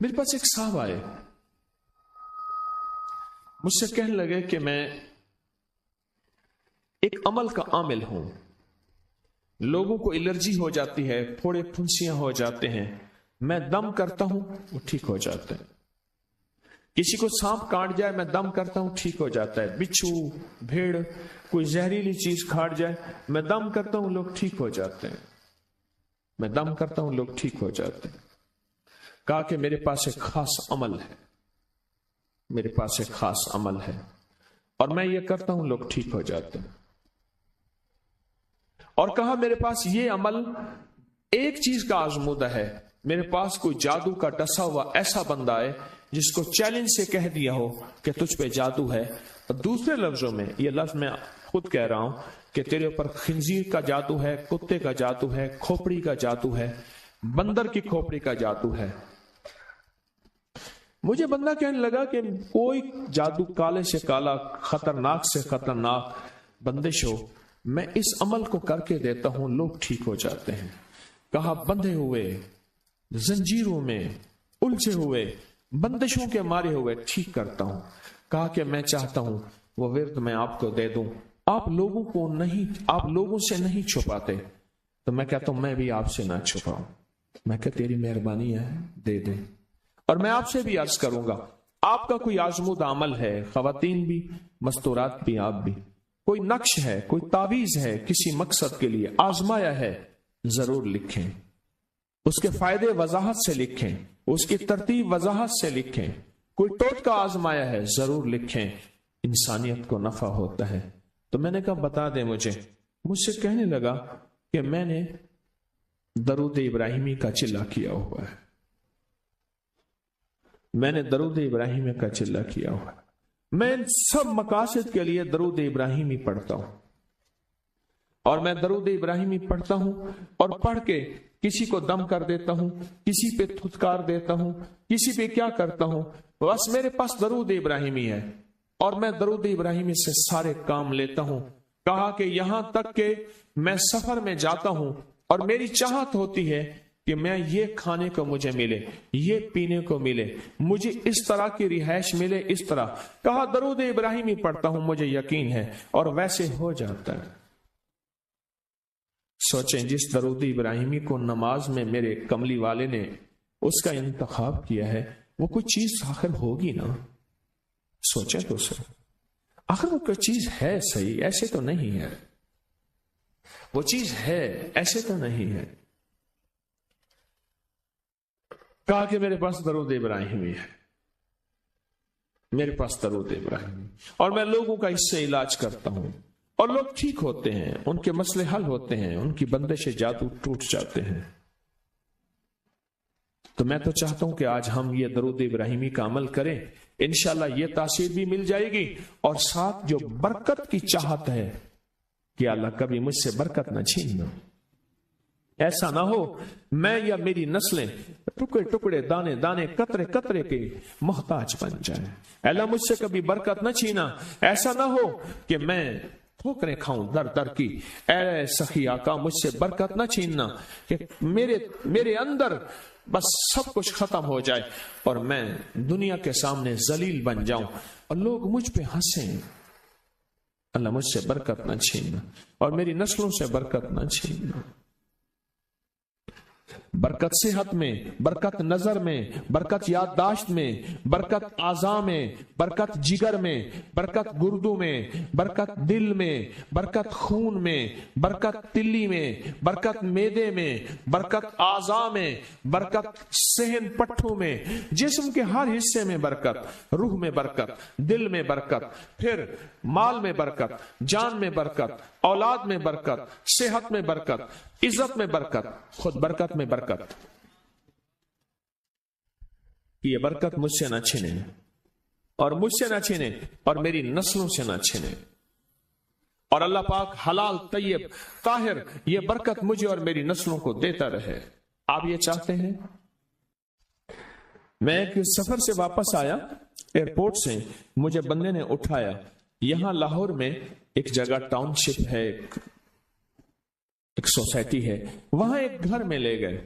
میرے پاس ایک صاحب آئے، مجھ سے کہنے لگے کہ میں ایک عمل کا عامل ہوں، لوگوں کو الرجی ہو جاتی ہے، پھوڑے پھنسیاں ہو جاتے ہیں، میں دم کرتا ہوں وہ ٹھیک ہو جاتے ہیں، کسی کو سانپ کاٹ جائے میں دم کرتا ہوں ٹھیک ہو جاتا ہے، بچھو بھیڑ کوئی زہریلی چیز کھاٹ جائے میں دم کرتا ہوں لوگ ٹھیک ہو جاتے ہیں، میں دم کرتا ہوں لوگ ٹھیک ہو جاتے ہیں۔ کہا کہ میرے پاس ایک خاص عمل ہے، میرے پاس ایک خاص عمل ہے اور میں یہ کرتا ہوں لوگ ٹھیک ہو جاتے ہیں، اور کہا میرے پاس یہ عمل ایک چیز کا آزمودہ ہے، میرے پاس کوئی جادو کا ڈسا ہوا ایسا بندہ ہے جس کو چیلنج سے کہہ دیا ہو کہ تجھ پہ جادو ہے، اور دوسرے لفظوں میں یہ لفظ میں خود کہہ رہا ہوں کہ تیرے اوپر خنزیر کا جادو ہے، کتے کا جادو ہے، کھوپڑی کا جادو ہے، بندر کی کھوپڑی کا جادو ہے۔ مجھے بندہ کہنے لگا کہ کوئی جادو کالے سے کالا، خطرناک سے خطرناک بندش ہو، میں اس عمل کو کر کے دیتا ہوں لوگ ٹھیک ہو جاتے ہیں۔ کہا بندھے ہوئے، زنجیروں میں الجھے ہوئے، بندشوں کے مارے ہوئے ٹھیک کرتا ہوں۔ کہا کہ میں چاہتا ہوں وہ ورد میں آپ کو دے دوں، آپ لوگوں سے نہیں چھپاتے، تو میں کہتا ہوں میں بھی آپ سے نہ چھپاؤں، میں کہ تیری مہربانی ہے دے دے۔ اور میں آپ سے بھی عرض کروں گا، آپ کا کوئی آزمودہ عمل ہے، خواتین بھی مستورات بھی آپ بھی، کوئی نقش ہے، کوئی تعویذ ہے، کسی مقصد کے لیے آزمایا ہے، ضرور لکھیں، اس کے فائدے وضاحت سے لکھیں، اس کی ترتیب وضاحت سے لکھیں، کوئی ٹوٹکا آزمایا ہے ضرور لکھیں، انسانیت کو نفع ہوتا ہے۔ تو میں نے کہا بتا دیں مجھ سے کہنے لگا کہ میں نے درود ابراہیمی کا چلہ کیا ہوا ہے، میں نے درود ابراہیمی کا چلہ کیا ہوا ہے، میں ان سب مقاصد کے لیے درود ابراہیمی پڑھتا ہوں، اور میں درود ابراہیمی پڑھتا ہوں اور پڑھ کے کسی کو دم کر دیتا ہوں، کسی پہ تھتکار دیتا ہوں، کسی پہ کیا کرتا ہوں، بس میرے پاس درود ابراہیمی ہے اور میں درود ابراہیمی سے سارے کام لیتا ہوں۔ کہا کہ یہاں تک کہ میں سفر میں جاتا ہوں اور میری چاہت ہوتی ہے کہ میں یہ کھانے کو مجھے ملے، یہ پینے کو ملے، مجھے اس طرح کی رہائش ملے، اس طرح کہا درود ابراہیمی پڑھتا ہوں، مجھے یقین ہے اور ویسے ہو جاتا ہے۔ سوچیں جس درود ابراہیمی کو نماز میں میرے کملی والے نے اس کا انتخاب کیا ہے، وہ کوئی چیز آخر ہوگی نا، سوچیں تو سر، آخر وہ کوئی چیز ہے صحیح، ایسے تو نہیں ہے، وہ چیز ہے ایسے تو نہیں ہے۔ کہا کہ میرے پاس درود ابراہیمی ہے، میرے پاس درود ابراہیمی، اور میں لوگوں کا اس سے علاج کرتا ہوں اور لوگ ٹھیک ہوتے ہیں، ان کے مسئلے حل ہوتے ہیں، ان کی بندش جادو ٹوٹ جاتے ہیں۔ تو میں تو چاہتا ہوں کہ آج ہم یہ درود ابراہیمی کا عمل کریں، انشاءاللہ یہ تاثیر بھی مل جائے گی، اور ساتھ جو برکت کی چاہت ہے کہ اللہ کبھی مجھ سے برکت نہ چھیننا، ایسا نہ ہو میں یا میری نسلیں ٹکڑے ٹکڑے، دانے دانے، قطرے قطرے کے محتاج بن جائیں۔ اللہ مجھ سے کبھی برکت نہ چھینا، ایسا نہ ہو کہ میں ٹھوکریں کھاؤں در در کی، اے سخی آقا مجھ سے برکت نہ چھیننا، کہ میرے اندر بس سب کچھ ختم ہو جائے اور میں دنیا کے سامنے ذلیل بن جاؤں اور لوگ مجھ پہ ہنسیں۔ اللہ مجھ سے برکت نہ چھیننا اور میری نسلوں سے برکت نہ چھیننا۔ برکت صحت میں، برکت نظر میں، برکت یادداشت میں، برکت اعضاء میں، برکت جگر میں، برکت گردوں میں، برکت دل میں، برکت خون میں، برکت تلی میں، برکت معدے میں، برکت اعضاء میں، برکت صحن پٹھوں میں، جسم کے ہر حصے میں برکت، روح میں برکت، دل میں برکت، پھر مال میں برکت، جان میں برکت، اولاد میں برکت، صحت میں برکت، عزت میں برکت، خود برکت میں برکت۔ یہ برکت مجھ سے نہ چھنے، اور مجھ سے نہ چھنے اور میری نسلوں سے نہ چھنے، اور اللہ پاک حلال طیب طاہر یہ برکت مجھے اور میری نسلوں کو دیتا رہے۔ آپ یہ چاہتے ہیں؟ میں ایک سفر سے واپس آیا، ایئرپورٹ سے مجھے بندے نے اٹھایا، یہاں لاہور میں ایک جگہ ٹاؤن شپ ہے، ایک سوسائٹی ہے، وہاں ایک گھر میں لے گئے۔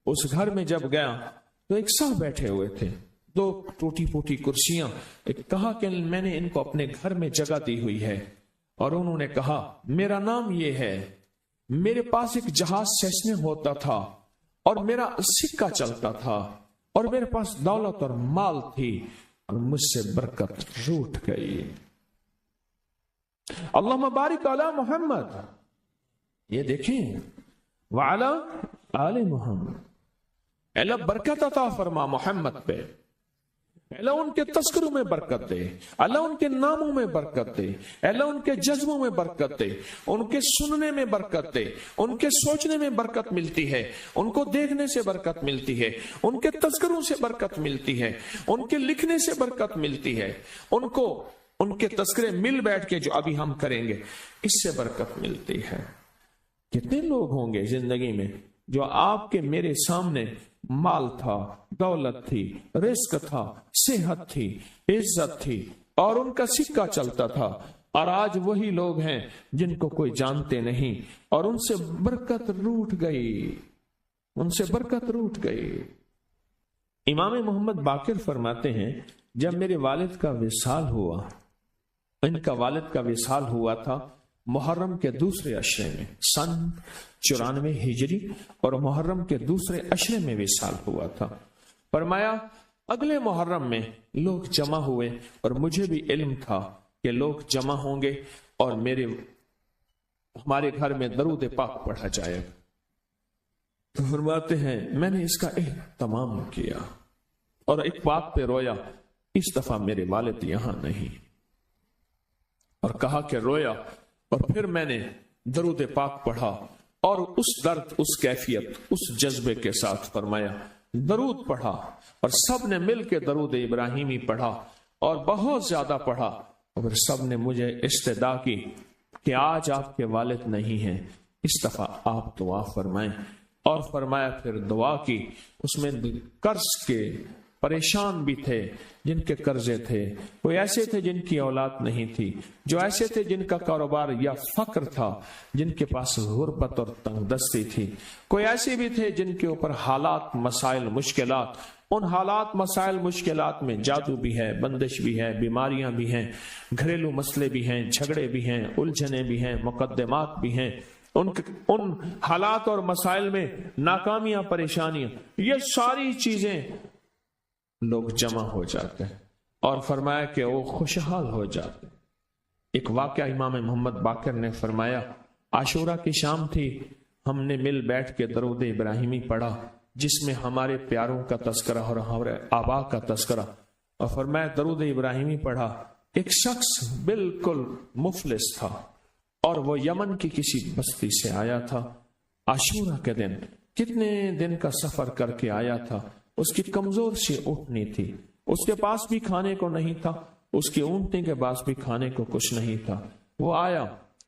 اس گھر میں جب گیا تو ایک ساتھ بیٹھے ہوئے تھے، دو ٹوٹی پوٹی کرسیاں. ایک کہا کہ میں نے ان کو اپنے گھر میں جگہ دی ہوئی ہے، اور انہوں نے کہا میرا نام یہ ہے، میرے پاس ایک جہاز سیسنے ہوتا تھا اور میرا سکہ چلتا تھا اور میرے پاس دولت اور مال تھی اور مجھ سے برکت روٹ گئی. اللہم بارک علی محمد. یہ دیکھیں وعلی آل محمد. اللہ برکت عطا فرما محمد پہ، اللہ ان کے تذکروں میں برکت دے، اللہ ان کے ناموں میں برکت دے، اللہ ان کے جذبوں میں برکت دے، ان کے سننے میں برکت دے، ان کے سوچنے میں برکت ملتی ہے، ان کو دیکھنے سے برکت ملتی ہے، ان کے تذکروں سے برکت ملتی ہے، ان کے لکھنے سے برکت ملتی ہے، ان کو ان کے تذکرے مل بیٹھ کے جو ابھی ہم کریں گے اس سے برکت ملتی ہے. کتنے لوگ ہوں گے زندگی میں جو آپ کے میرے سامنے مال تھا، دولت تھی، رزق تھا، صحت تھی، عزت تھی اور ان کا سکہ چلتا تھا، اور آج وہی لوگ ہیں جن کو کوئی جانتے نہیں اور ان سے برکت روٹ گئی، ان سے برکت روٹ گئی. امام محمد باقر فرماتے ہیں جب میرے والد کا وصال ہوا، ان کا والد کا وصال ہوا تھا محرم کے دوسرے عشرے میں، سن 94 ہجری اور محرم کے دوسرے عشرے میں وصال ہوا تھا. فرمایا اگلے محرم میں لوگ جمع ہوئے اور مجھے بھی علم تھا کہ لوگ جمع ہوں گے اور ہمارے گھر میں درود پاک پڑھا جائے گا. تو فرماتے ہیں میں نے اس کا اہتمام کیا اور ایک بات پہ رویا، اس دفعہ میرے والد یہاں نہیں، اور کہا کہ رویا، اور پھر میں نے درود پاک پڑھا اور اس درد، اس کیفیت، اس جذبے کے ساتھ فرمایا درود پڑھا، اور سب نے مل کے درود ابراہیمی پڑھا اور بہت زیادہ پڑھا، اور پھر سب نے مجھے استدعا کی کہ آج آپ کے والد نہیں ہیں، اس دفعہ آپ دعا فرمائیں. اور فرمایا پھر دعا کی. اس میں قرض کے پریشان بھی تھے جن کے قرضے تھے، کوئی ایسے تھے جن کی اولاد نہیں تھی، جو ایسے تھے جن کا کاروبار یا فقر تھا، جن کے پاس غربت اور تنگ دستی تھی، کوئی ایسے بھی تھے جن کے اوپر حالات، مسائل، مشکلات. ان حالات، مسائل، مشکلات میں جادو بھی ہے، بندش بھی ہے، بیماریاں بھی ہیں، گھریلو مسئلے بھی ہیں، جھگڑے بھی ہیں، الجھنیں بھی ہیں، مقدمات بھی ہیں. ان حالات اور مسائل میں ناکامیاں، پریشانیاں، یہ ساری چیزیں لوگ جمع ہو جاتے ہیں اور فرمایا کہ وہ خوشحال ہو جاتے. ایک واقعہ امام محمد باقر نے فرمایا عاشورہ کی شام تھی، ہم نے مل بیٹھ کے درود ابراہیمی پڑھا جس میں ہمارے پیاروں کا تذکرہ اور ہمارے آبا کا تذکرہ، اور فرمایا درود ابراہیمی پڑھا. ایک شخص بالکل مفلس تھا اور وہ یمن کی کسی بستی سے آیا تھا. عاشورہ کے دن کتنے دن کا سفر کر کے آیا تھا. اس کی کمزور سی اونٹنی تھی، اس کے پاس بھی کھانے کو نہیں تھا، اس کی اونٹنی کے پاس بھی کھانے کو کچھ نہیں تھا. وہ آیا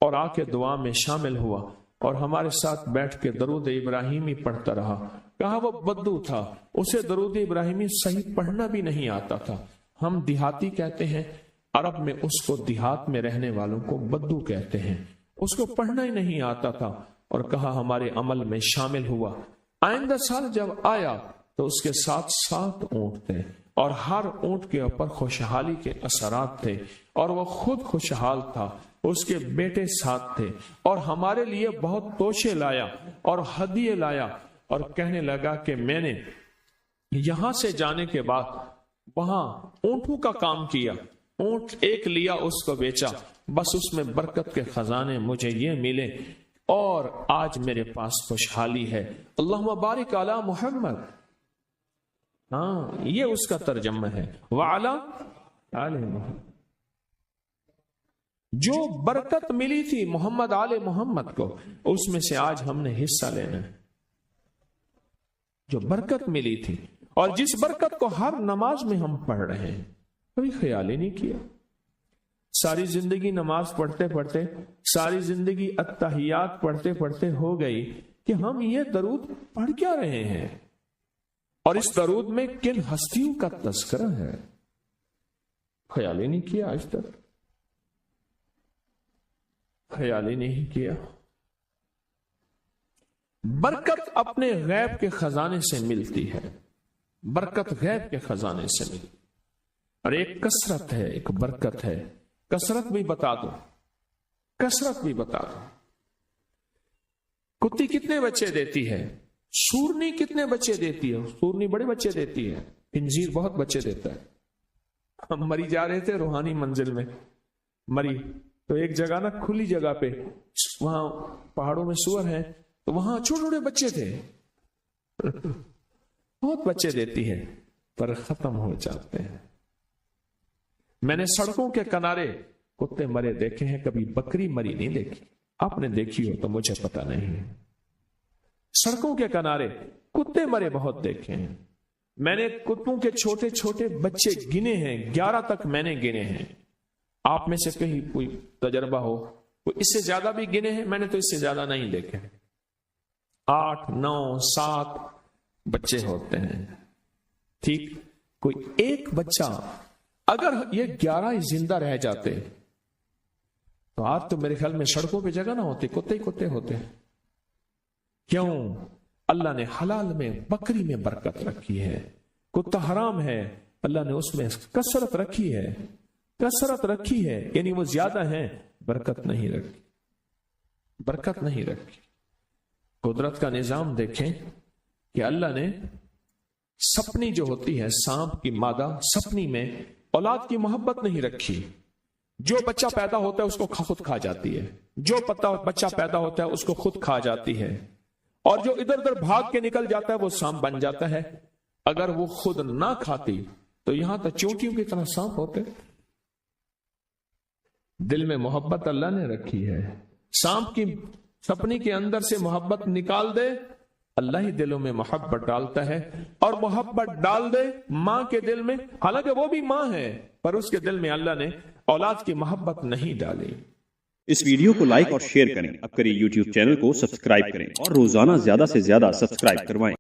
اور آ کے دعا میں شامل ہوا اور ہمارے ساتھ بیٹھ کے درود ابراہیمی پڑھتا رہا. کہا وہ بدو تھا، اسے درود ابراہیمی صحیح پڑھنا بھی نہیں آتا تھا. ہم دیہاتی کہتے ہیں، عرب میں اس کو دیہات میں رہنے والوں کو بدو کہتے ہیں. اس کو پڑھنا ہی نہیں آتا تھا اور کہا ہمارے عمل میں شامل ہوا. آئندہ سال جب آیا تو اس کے ساتھ 7 اونٹ تھے اور ہر اونٹ کے اوپر خوشحالی کے اثرات تھے اور وہ خود خوشحال تھا. اس کے بیٹے ساتھ تھے اور ہمارے لیے بہت توشے لایا اور ہدیے لایا اور کہنے لگا کہ میں نے یہاں سے جانے کے بعد وہاں اونٹوں کا کام کیا، اونٹ ایک لیا، اس کو بیچا، بس اس میں برکت کے خزانے مجھے یہ ملے اور آج میرے پاس خوشحالی ہے. اللہم بارک علی محمد. ہاں یہ اس کا ترجمہ ہے، وعلی آل محمد. جو برکت ملی تھی محمد آل محمد کو، اس میں سے آج ہم نے حصہ لینا ہے. جو برکت ملی تھی اور جس برکت کو ہر نماز میں ہم پڑھ رہے ہیں، کبھی خیال ہی نہیں کیا. ساری زندگی نماز پڑھتے پڑھتے، ساری زندگی التحیات پڑھتے پڑھتے ہو گئی کہ ہم یہ درود پڑھ کیا رہے ہیں اور اس درود میں کن ہستیوں کا تذکرہ ہے. خیال ہی نہیں کیا، آج تک خیال ہی نہیں کیا. برکت اپنے غیب کے خزانے سے ملتی ہے. برکت غیب کے خزانے سے ملی. اور ایک کثرت ہے، ایک برکت ہے. کثرت بھی بتا دو، کثرت بھی بتا دو. کتی کتنے بچے دیتی ہے؟ سورنی کتنے بچے دیتی ہے؟ سورنی بڑے بچے دیتی ہے. خنزیر بہت بچے دیتا ہے. ہم مری جا رہے تھے روحانی منزل میں، مری تو ایک جگہ نا کھلی جگہ پہ، وہاں پہاڑوں میں سور ہیں، تو وہاں چھوٹے چھوٹے بچے تھے. بہت بچے دیتی ہے پر ختم ہو جاتے ہیں. میں نے سڑکوں کے کنارے کتے مرے دیکھے ہیں، کبھی بکری مری نہیں دیکھی. آپ نے دیکھی ہو تو مجھے پتا نہیں ہے. سڑکوں کے کنارے کتے مرے بہت دیکھے ہیں. میں نے کتوں کے چھوٹے چھوٹے بچے گنے ہیں، 11 تک میں نے گنے ہیں. آپ میں سے کہیں کوئی تجربہ ہو، کوئی اس سے زیادہ بھی گنے ہیں؟ میں نے تو اس سے زیادہ نہیں دیکھے. 8 9 7 بچے ہوتے ہیں. ٹھیک، کوئی ایک بچہ، اگر یہ 11 ہی زندہ رہ جاتے تو آج تو میرے خیال میں سڑکوں پہ جگہ نہ ہوتی، کتے ہی کتے ہوتے. کیوں؟ اللہ نے حلال میں، بکری میں برکت رکھی ہے. کتا حرام ہے، اللہ نے اس میں کثرت رکھی ہے. کثرت رکھی ہے یعنی وہ زیادہ ہیں، برکت نہیں رکھی، برکت نہیں رکھی. قدرت کا نظام دیکھیں کہ اللہ نے سپنی جو ہوتی ہے، سانپ کی مادہ سپنی میں اولاد کی محبت نہیں رکھی. جو بچہ پیدا ہوتا ہے اس کو خود کھا جاتی ہے، جو بچہ پیدا ہوتا ہے اس کو خود کھا جاتی ہے، اور جو ادھر ادھر بھاگ کے نکل جاتا ہے وہ سانپ بن جاتا ہے. اگر وہ خود نہ کھاتی تو یہاں تو چونٹیوں کی طرح سانپ ہوتے. دل میں محبت اللہ نے رکھی ہے. سانپ کی سپنی کے اندر سے محبت نکال دے، اللہ ہی دلوں میں محبت ڈالتا ہے. اور محبت ڈال دے ماں کے دل میں، حالانکہ وہ بھی ماں ہے، پر اس کے دل میں اللہ نے اولاد کی محبت نہیں ڈالی. اس ویڈیو کو لائک اور شیئر کریں. اب کریں یوٹیوب چینل کو سبسکرائب کریں اور روزانہ زیادہ سے زیادہ سبسکرائب کروائیں.